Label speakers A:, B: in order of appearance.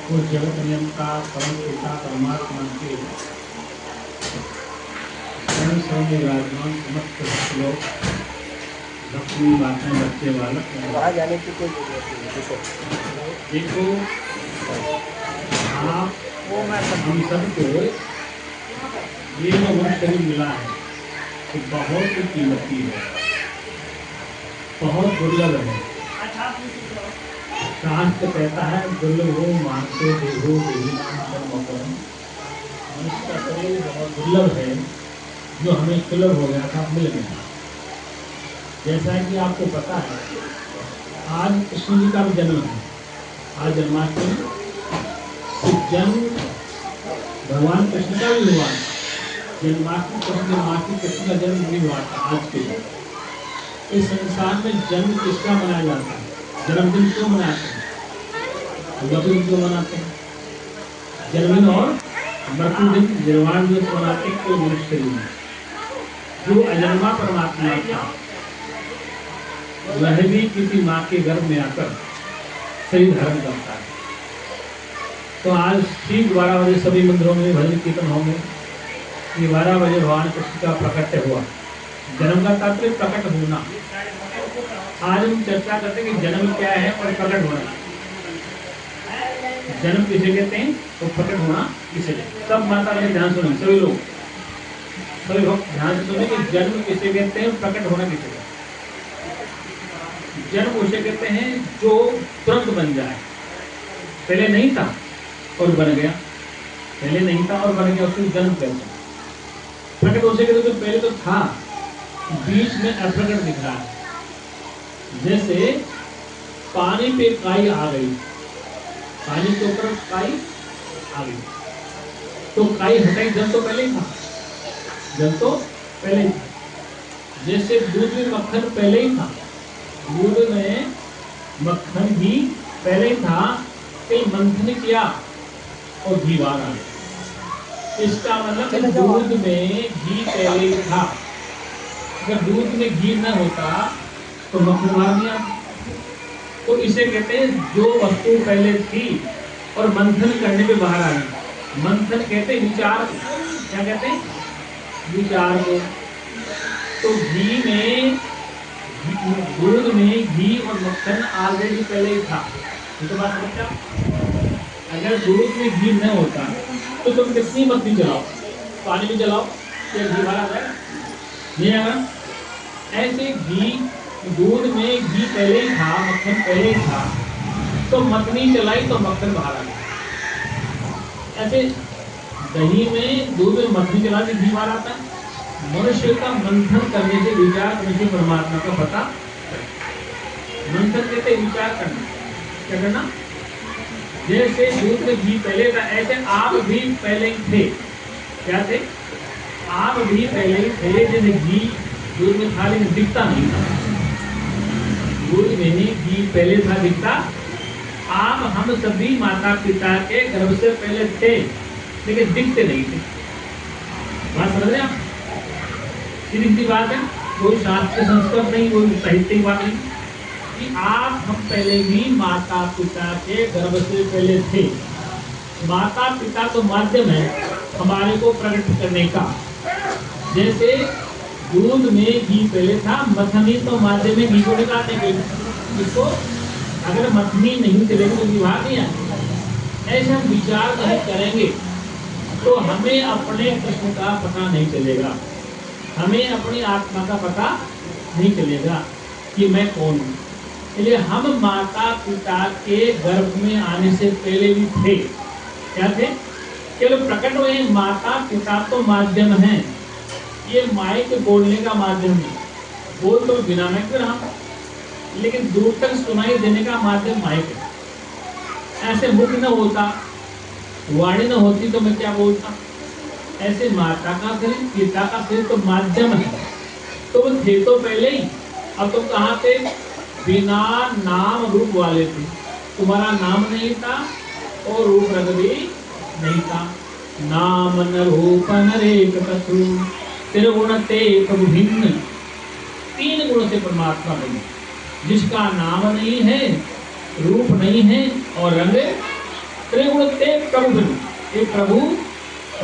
A: उस जगत नियंता परम पिता परमात्मा के स्वयं स्वयं विराजमान समस्त लोग अपनी बातें बच्चे वाला
B: वहाँ जाने की कोई जरूरत नहीं।
A: देखो आप हम सबको ये जो मन शरीर मिला है तो बहुत कीमती है, बहुत दुर्लभ है। शास्त्र कहता है दुर्लभो मानसो देहो मनुष्य का शरीर बहुत दुर्लभ है, जो हमें सुलभ हो गया था मिल गया। जैसा कि आपको पता है आज कृष्ण जी का भी जन्म है, आज जन्माष्टमी। तो जन्म भगवान कृष्ण का भी हुआ, जन्माष्टमी कृष्ण का जन्म नहीं हुआ था आज के दिन। इस संसार में जन्म किसका मनाया जाता है? जन्मदिन क्यों मनाते हैं? जन्मदिन क्यों मनाते हैं? जन्मदिन और मृत्यु दिन निर्वाण दिवस मनाते हैं। कोई मनुष्य नहीं, जो अजन्मा परमात्मा था वह भी किसी माँ के गर्भ में आकर शरीर धारण करता है। तो आज ठीक 12 बजे सभी मंदिरों में भजन कीर्तन होंगे। ये 12 बजे भगवान कृष्ण का प्रकट हुआ। जन्म का तात्पर्य प्रकट होना। आज हम चर्चा करते हैं कि जन्म क्या है और प्रकट होना। जन्म किसे कहते हैं तो प्रकट होना किसे कहते हैं। सब माता ने ध्यान सुने, सभी लोग ध्यान से सुने कि जन्म किसे कहते हैं, प्रकट होना किसे कहते हैं। जन्म उसे कहते हैं जो तुरंत बन जाए, पहले नहीं था और बन गया, पहले नहीं था और बन गया, उसको जन्म कहते हैं। प्रकट उसे कहते हैं पहले तो था, बीच में अप्रकट दिख रहा है। जैसे पानी पे काई आ गई, पानी के ऊपर काई आ गई तो काई हटाई, जल तो पहले ही था, जल तो पहले ही था। जैसे दूध में मक्खन पहले ही था, दूध में मक्खन भी पहले ही था, फिर मंथन किया और घी बाहर आ गया। इसका मतलब दूध में घी पहले ही था। अगर दूध में घी न होता तो मक्खन बाहर नहीं आता। तो इसे कहते हैं जो वस्तु पहले थी और मंथन करने पे बाहर आ गई। मंथन कहते हैं विचार, क्या कहते हैं? विचार को। तो घी में, दूध में घी और मक्खन ऑलरेडी पहले ही था। ये तो बात समझा। अगर दूध में घी न होता तो तुम कितनी बत्ती जलाओ, पानी भी जलाओ, क्या घी बाहर आ जाएगा? नहीं आएगा। ऐसे घी, दूध में घी पहले ही था, मक्खन पहले ही था, तो मखनी चलाई तो मक्खन बाहर आ गया। ऐसे दही में, दूध में मखनी चला के घी बाहर आता है। मनुष्य का मंथन करने से, विचार करने से परमात्मा का पता। मंथन कहते विचार करना, क्या करना? जैसे दूध में घी पहले था, ऐसे आप भी पहले ही थे। क्या थे? आप भी पहले ही थे। जैसे घी दूध में था लेकिन दिखता नहीं था, दूध में घी पहले था, दिखता। आप हम सभी माता पिता के गर्भ से पहले थे लेकिन दिखते नहीं थे। बात समझ रहे आप? सीधी बात है, कोई शास्त्रीय संस्कृत नहीं, कोई साहित्य बात नहीं कि आप हम पहले भी माता पिता के गर्भ से पहले थे। माता पिता तो माध्यम है हमारे को प्रकट करने का। जैसे दूध में घी पहले था, मथनी तो माध्यम में घी को निकालने के लिए। इसको अगर मथनी नहीं चलेगी तो विवाह नहीं आएगा। ऐसे हम विचार नहीं करेंगे तो हमें अपने कृष्ण का पता नहीं चलेगा, हमें अपनी आत्मा का पता नहीं चलेगा कि मैं कौन हूँ। इसलिए हम माता पिता के गर्भ में आने से पहले भी थे। क्या थे? केवल प्रकट हुए। माता पिता तो माध्यम है, ये माइक बोलने का माध्यम है। बोल तो बिना माइक पे रहा, लेकिन दूर तक सुनाई देने का माध्यम माइक है। ऐसे मुख न होता, वाणी न होती तो मैं क्या बोलता? ऐसे माता का शरीर, पिता का शरीर तो माध्यम है। तो वो थे तो पहले ही। अब तुम कहाँ थे? बिना नाम रूप वाले थे। तुम्हारा नाम नहीं था और रूप रंग भी नहीं था। नाम न रूप नरेक कछु त्रिगुण ते भिन्न। 3 गुणों से परमात्मा बने। जिसका नाम नहीं है, रूप नहीं है और रंग त्रिगुण ते प्रभु बनु। ये प्रभु